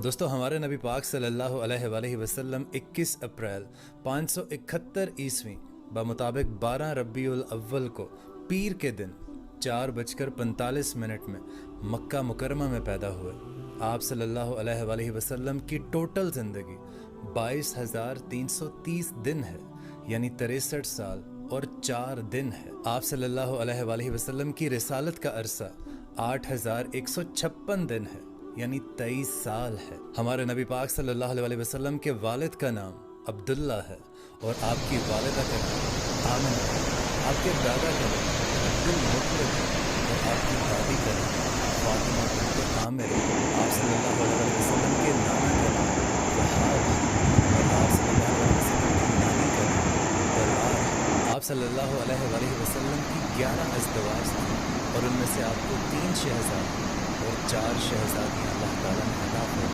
دوستو ہمارے نبی پاک صلی اللہ علیہ وآلہ وسلم 21 اپریل 571 عیسوی بمطابق 12 ربیع الاول کو پیر کے دن 4:45 میں مکہ مکرمہ میں پیدا ہوئے۔ آپ صلی اللہ علیہ وآلہ وسلم کی ٹوٹل زندگی 22,330 دن ہے، یعنی 63 سال اور 4 دن ہے۔ آپ صلی اللہ علیہ وآلہ وسلم کی رسالت کا عرصہ 8,156 دن ہے، یعنی 23 سال ہے۔ ہمارے نبی پاک صلی اللہ علیہ وسلم کے والد کا نام عبداللہ ہے اور آپ کی والدہ کا نام آمنہ ہے۔ آپ کے دادا کا نام عبدالمطلب ہے اور آپ کی دادی کا نام فاطمہ بنت عامر ہے۔ آپ صلی اللہ علیہ وسلم کے نانا کا نام وہاب ہے اور آپ صلی اللہ علیہ وسلم کی نانی کا نام برار ہے۔ آپ صلی اللہ علیہ وآلہ وسلم کی 11 ازدواج تھیں اور ان میں سے آپ کو 3 شہزادی اور 4 شہزادیاں اللہ تعالیٰ نے عطا فرمائیں۔